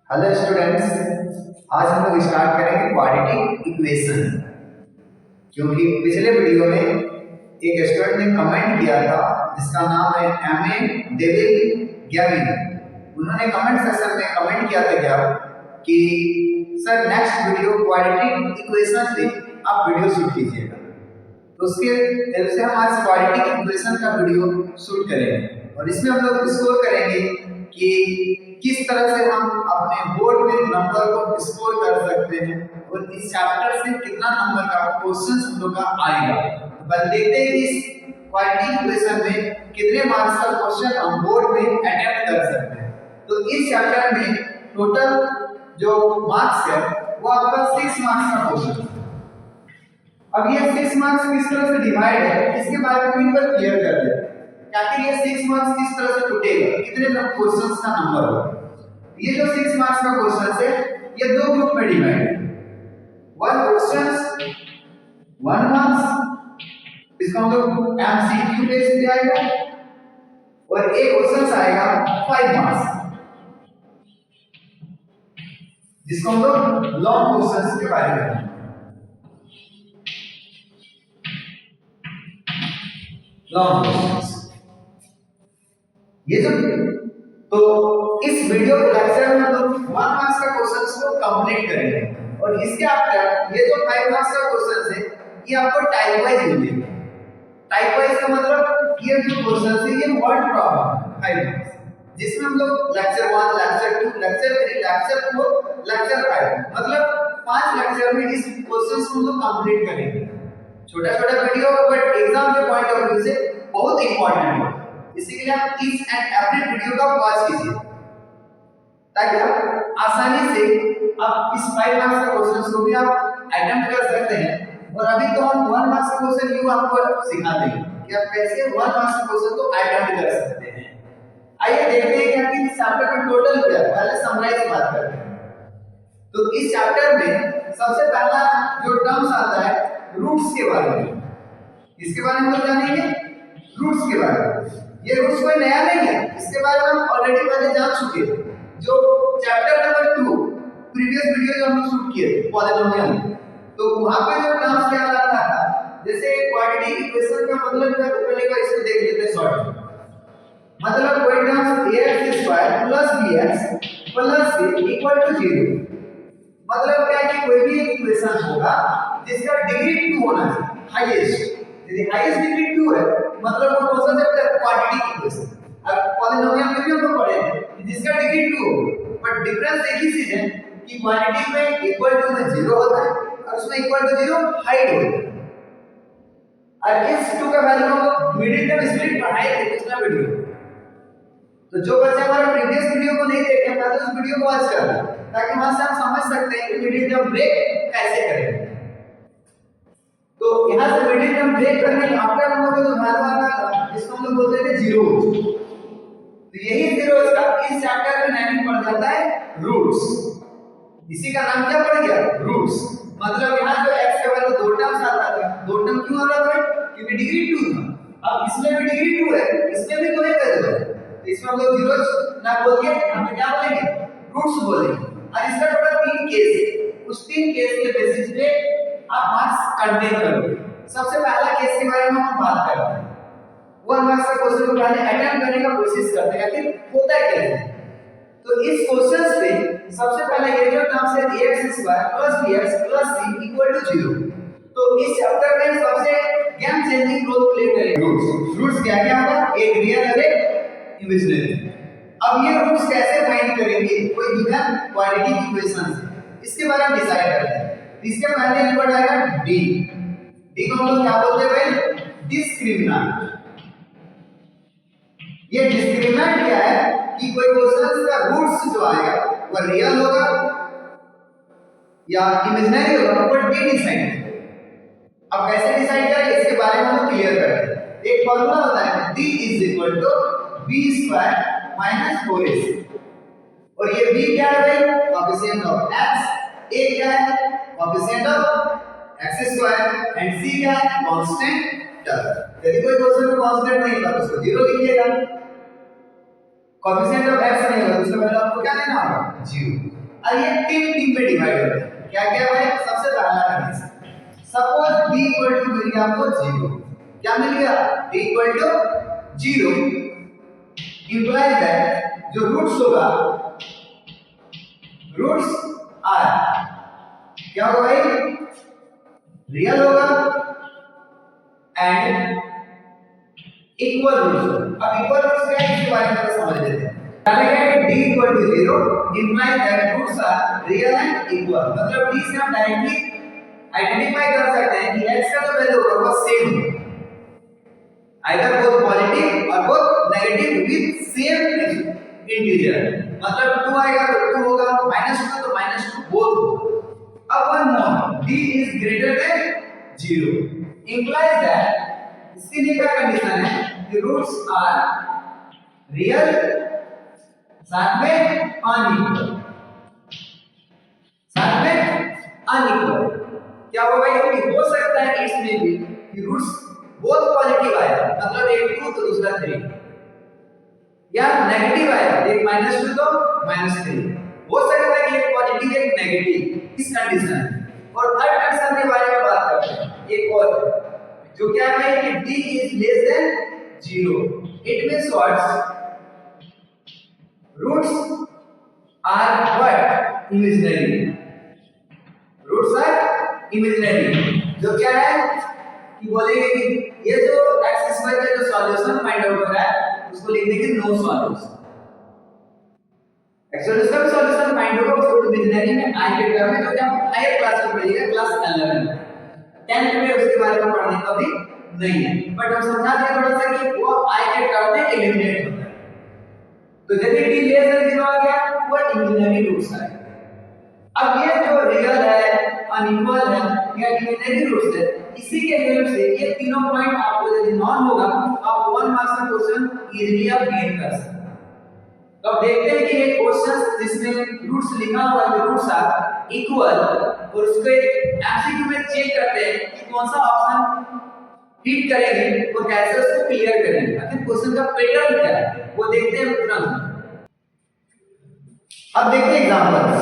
Hello students, आज हम लोग स्टार्ट करेंगे क्वाड्रेटिक इक्वेशन। क्योंकि पिछले वीडियो में एक स्टूडेंट ने कमेंट किया था जिसका नाम है एम ए डेविल गैविन। उन्होंने कमेंट सेक्शन में कमेंट किया था क्या कि sir next video quadratic equation पे आप वीडियो शूट कीजिएगा। तो उसके हेल्प से हम आज क्वाड्रेटिक इक्वेशन का वीडियो शूट करेंगे और इसमें हम लोग स्कोर करेंगे कि किस तरह से हम अपने बोर्ड में नंबर को स्कोर कर सकते हैं और इस चैप्टर से कितना नंबर का क्वेश्चन हम लोग का आएगा। तो बस देखते हैं इस क्वाड्रेटिक इक्वेशन में कितने मार्क्स का क्वेश्चन हम बोर्ड में अटेम्प्ट कर सकते हैं। तो इस चैप्टर में टोटल जो मार्क्स है वो आपका 6 मार्क्स का क्वेश्चन है। अब ये 6 मार्क्स किस तरह से डिवाइड है इसके बारे में भी पर क्लियर कर देते हैं। ताकि ये 6 मार्क्स किस तरह से टूटेगा, कितने क्वेश्चंस का नंबर होगा। ये जो 6 मार्क्स का क्वेश्चन है ये दो ग्रुप में डिवाइड है। वन क्वेश्चंस 1 मार्क्स, इसका मतलब एमसीक्यू बेस पे आएगा, और एक क्वेश्चंस आएगा 5 मार्क्स जिसको हम लोग लॉन्ग क्वेश्चंस के बारे में लॉन्ग क्वेश्चंस। ये जो तो इस वीडियो लेक्चर में हम 1 मार्क्स का क्वेश्चंस को कंप्लीट करेंगे और इसके आफ्टर ये जो 5 मार्क्स का क्वेश्चंस है ये आपको टाइप वाइज मिलेंगे। टाइप वाइज का मतलब ये जो क्वेश्चंस है ये वर्ड प्रॉब्लम 5 मार्क्स, जिसमें हम लोग lecture 1, lecture 2, lecture 3, lecture 4, lecture 5 मतलब 5 लेक्चर में इस क्वेश्चंस को हम लोग कंप्लीट करेंगे। छोटा-छोटा वीडियो बट एग्जाम के पॉइंट ऑफ व्यू से बहुत इंपॉर्टेंट है। इसीलिए आप इस एंड एवरी वीडियो का वॉच कीजिए ताकि आप आसानी से आप इस 5 मार्क्स का क्वेश्चंस को भी आप अटेम्प्ट कर सकते हैं। और अभी तो हम 1 मार्क्स का क्वेश्चन यूं आपको सिखा देंगे कि आप कैसे 1 मार्क्स का क्वेश्चन को अटेम्प्ट कर सकते हैं। आइए देखते हैं कि आपकी इस चैप्टर में टोटल क्या है। पहले समराइज बात करते हैं। तो इस चैप्टर में सबसे पहला जो टर्म्स आता है रूट्स के बारे में, इसके बारे में हम जानेंगे। रूट्स के बारे में, ये रूट्स कोई नया नहीं है, इसके बारे में हम ऑलरेडी पहले जान चुके हैं। जो चैप्टर नंबर 2 प्रीवियस वीडियो जो हमने शूट किए पॉलिनोमियल, तो वहां पे जो टर्म्स क्या आता था, जैसे क्वाड्रेटिक इक्वेशन का मतलब क्या है तो पहले का इसको देख लेते हैं शॉर्ट। मतलब कोई टर्म्स ax² + bx + c = 0। मतलब क्या है कि कोई भी एक इक्वेशन होगा जिसका डिग्री 2 होना चाहिए, हाईएस्ट। यदि हाईएस्ट डिग्री 2 है मतलब वो कौन सा चैप्टर क्वाड्रेटिक इक्वेशन। अब पॉलिनोमियल में भी हम लोग पढ़े हैं जिसका डिग्री 2 हो, बट डिफरेंस एक ही चीज है कि क्वाड्रेटिक में इक्वल टू में 0 होता है और उसमें इक्वल टू 0 हाइट होता है। और इस 2 का वैल्यू हम मिडिल टर्म स्प्लिट पढ़ाए थे पिछला वीडियो। तो जो बच्चे हमारे प्रीवियस वीडियो को नहीं देखे हैं तो उस वीडियो को वॉच कर लें ताकि वहां से हम समझ सकते हैं कि मिडिल टर्म ब्रेक कैसे करें। तो यहां से मिडिल टर्म ब्रेक करने के आफ्टर हम लोग को जो वैल्यू आता था जिसको हम लोग बोलते थे 0, तो यही 0 का इस चैप्टर में नेमिंग पड़ जाता है रूट्स। इसी का नाम क्या पड़ गया, रूट्स। मतलब यहां जो x का वैल्यू 2 टर्म्स आता था, 2 टर्म क्यों आता था क्योंकि डिग्री 2 था। अब इसमें भी डिग्री 2 है, इसमें भी 2 है, तो इसमें हम लोग जीरोस ना बोल के हम क्या बोलेंगे, रूट्स बोलेंगे। और इसका टोटल 3 केस है, उस 3 केस के बेसिस पे आप मार्क्स कंटेन करोगे। सबसे पहला केस के बारे में हम बात करते हैं। 1 मार्क्स का क्वेश्चन को पहले अटेम्प्ट करने का कोशिश करते हैं कि होता क्या है। तो इस क्वेश्चंस पे सबसे पहले ये जो टर्म है ax² + bx + c = 0। तो इस चैप्टर में सबसे गेम चेंजिंग रोल प्ले करेगा रूट्स। रूट्स क्या क्या होगा, एक रियल और एक इमेजिनरी। अब ये रूट्स कैसे फाइंड करेंगे कोई गिवन क्वाड्रेटिक इक्वेशन से, इसके बारे में डिसाइड करते हैं। इसके पहले इनपुट आएगा d। d को हम लोग क्या बोलते हैं भाई, डिस्क्रिमिनेंट। ये डिस्क्रिमिनेंट क्या है कि कोई क्वेश्चन का रूट्स जो आएगा वो रियल होगा या इमेजिनरी होगा, वो d डिसाइड करेगा। अब कैसे डिसाइड करेंगे इसके बारे में हम क्लियर करते हैं। एक फार्मूला होता है d = b² - 4ac। और ये b क्या है भाई, कोएफिशिएंट ऑफ x, a क्या है coefficient of x² and c क्या है कांस्टेंट टर्म। यदि कोई क्वेश्चन में कांस्टेंट नहीं था तो उसको 0 लिखिएगा। कोएफिशिएंट ऑफ x नहीं होगा तो उससे पहले आपको क्या लेना होगा 0। अब ये तीन टीम में डिवाइड होता है। क्या क्या भाई? सबसे पहला condition suppose d equal to मिल गया आपको 0। क्या मिल गया? d equal to 0 implies that जो रूट्स होगा रूट्स आर क्या होगा भाई? रियल होगा एंड इक्वल रूट्स। अब इक्वल रूट्स क्या है इसके बारे में थोड़ा समझ लेते हैं। पहले क्या है d equal to 0 implies that roots are real and equal. मतलब d से हम डायरेक्टली आइडेंटिफाई कर सकते हैं कि x का जो वैल्यू होगा वो सेम है, आइदर बोथ पॉजिटिव और both negative with same integer. मतलब 2 आएगा तो 2 होगा, -2 तो -2 बोथ। अब one more d is greater than 0 implies that इसके लिए क्या कंडीशन है कि रूट्स आर रियल साथ में अनइक्वल, साथ में अनइक्वल। क्या होगा भाई कि हो सकता है इसमें भी कि रूट्स बोथ पॉजिटिव आएगा, मतलब एक 2 तो दूसरा 3, या नेगेटिव आएगा एक -2 तो -3। हो सकता है कि एक पॉजिटिव एक नेगेटिव इस कंडीशन। और थर्ड कंडीशन के बारे में बात करते हैं एक और जो क्या है कि d is less than 0। it means what? Roots are what? Imaginary। roots are imaginary। जो क्या है कि बोलेंगे कि ये जो x स्क्वायर का जो सॉल्यूशन फाइंड आउट हो रहा है उसको लिख देंगे नो सॉल्यूशन। एक्चुअली इसका सॉल्यूशन फाइंड होगा उसको इमेजिनरी में i के टर्म में, जो कि हम हायर क्लास में पढ़ेंगे क्लास 11 10th में उसके बारे में पढ़ने का भी नहीं है, बट हम समझा दिया थोड़ा सा कि वो i के टर्म में एलिमिनेट होता है। तो यदि d लेस देन 0 आ गया वो इमेजिनरी रूट्स है। अब ये जो रियल है अनइक्वल है या इमेजिनरी रूट्स है इसी के हेल्प से ये तीनों पॉइंट आपको यदि नॉन होगा तो आप 1 मार्क्स का क्वेश्चन इजीली आप गेन कर सकते हैं। तो अब देखते हैं कि ये क्वेश्चन जिसमें रूट्स लिखा हुआ है रूट्स आर इक्वल और उसको एमसीक्यू में चेक करते हैं कि कौन सा ऑप्शन फिट करेंगे और कैसे उसको क्लियर करेंगे। आखिर क्वेश्चन का पैटर्न क्या है वो देखते हैं तुरंत। अब देखते हैं एग्जांपल्स।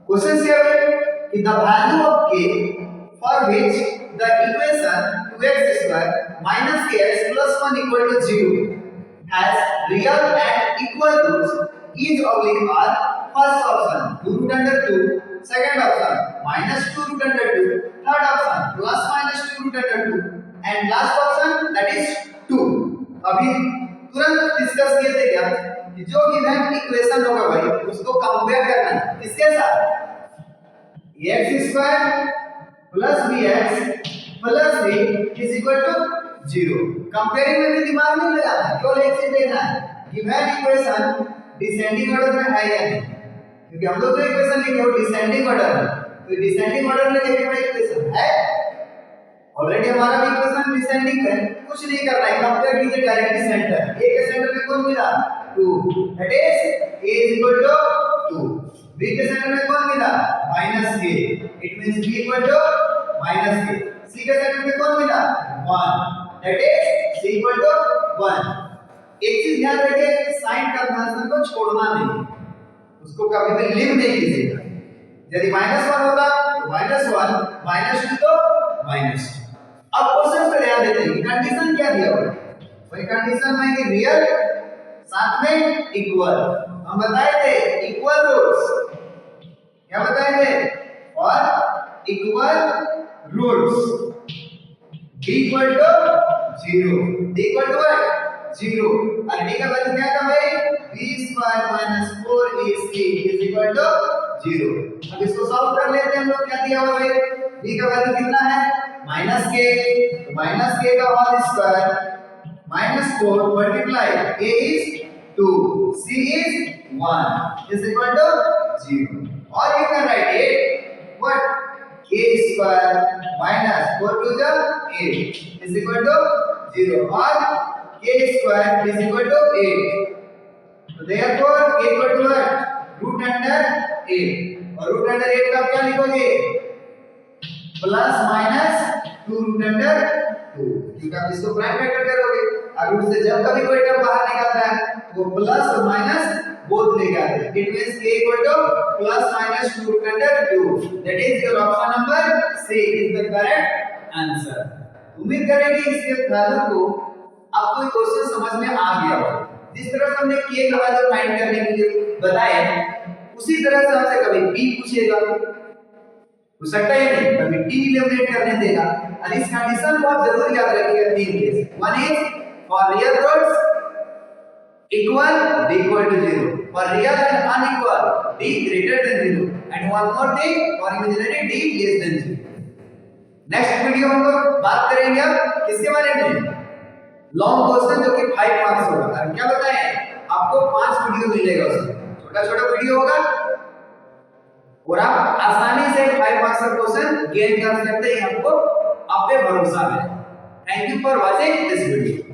क्वेश्चन से कि the value of k for which the equation 2x square minus kx plus 1 equal to 0 has real and equal roots is oblique r। first option 2 root under 2, second option minus 2 root under 2, third option plus minus 2 root under 2 and last option that is 2। अभी तुरंत discuss किए थे क्या कि जो given equation होगा भाई उसको कंपेयर करना है किसके साथ? x square plus bx plus 3 is equal to 0। Comparing में भी दिमाग नहीं लगाना, केवल एक चीज देखना है गिवन इक्वेशन डिसेंडिंग ऑर्डर में है या नहीं, क्योंकि हम लोग जो इक्वेशन लिखे वो डिसेंडिंग ऑर्डर में, तो डिसेंडिंग ऑर्डर में लिखे हुए इक्वेशन है ऑलरेडी हमारा भी इक्वेशन डिसेंडिंग है, कुछ नहीं करना है, कंपेयर कीजिए डायरेक्टली सेंटर। a के सेंटर में कौन मिला 2 that is a is equal to 2। b के सेंटर में कौन मिला -k it means b equal to -k। c के सेंटर में कौन मिला 1 that is c equal to 1। एक चीज ध्यान रखिए साइन कन्वेंशन को छोड़ना नहीं, उसको कभी भी लिव नहीं कीजिएगा। यदि -1 होता तो -1 -2 तो -2। अब क्वेश्चन पे ध्यान देते हैं कंडीशन क्या दिया हुआ है। वही कंडीशन में कि रियल साथ में इक्वल। हम बताए थे इक्वल रूट्स, क्या बताए थे? और equal roots d equal to 0, d equal to 0 और d का वैल्यू क्या था भाई b square minus 4ac is equal to 0। अब इसको सॉल्व कर लेते हैं हम लोग। क्या दिया हुआ भाई b का वैल्यू कितना है -k, तो -k का whole square -4 multiply a is 2 c is 1 is equal to 0। और you can write it what a square -4 to the 8 is equal to 0 और k square is equal to 8। तो therefore k equal to root under 8 और root under 8 का क्या लिखोगे plus minus 2 root under 2, क्योंकि आप इसको प्राइम फैक्टर करोगे। और उससे जब कभी कोई टर्म बाहर निकलता है तो वो प्लस और माइनस बोथ लेके आते हैं। It means k equal to plus minus root under 2। That is your option number C is the correct answer. उम्मीद करें कि इसके वैल्यू को आपको क्वेश्चन समझ में आ गया हो। जिस तरह से हमने k का वैल्यू फाइंड करने के लिए बताया उसी तरह से आपसे कभी p पूछेगा, हो सकता है नहीं कभी t इलिमिनेट करने देगा। और इस कंडीशन को आप जरूर याद रखिएगा तीन केस। One is for real roots equal b equal to 0, for real and unequal d greater than 0, and one more thing for imaginary d less than 0। Next video हम लोग बात करेंगे अब किसके बारे में, लॉन्ग क्वेश्चन जो कि 5 मार्क्स होगा। और क्या बताएं आपको 5 वीडियो मिलेगा, उसमें छोटा छोटा वीडियो होगा और आप आसानी से 5 मार्क्स का क्वेश्चन गेन कर सकते हैं। आपको आप पे भरोसा है। Thank you for watching this video.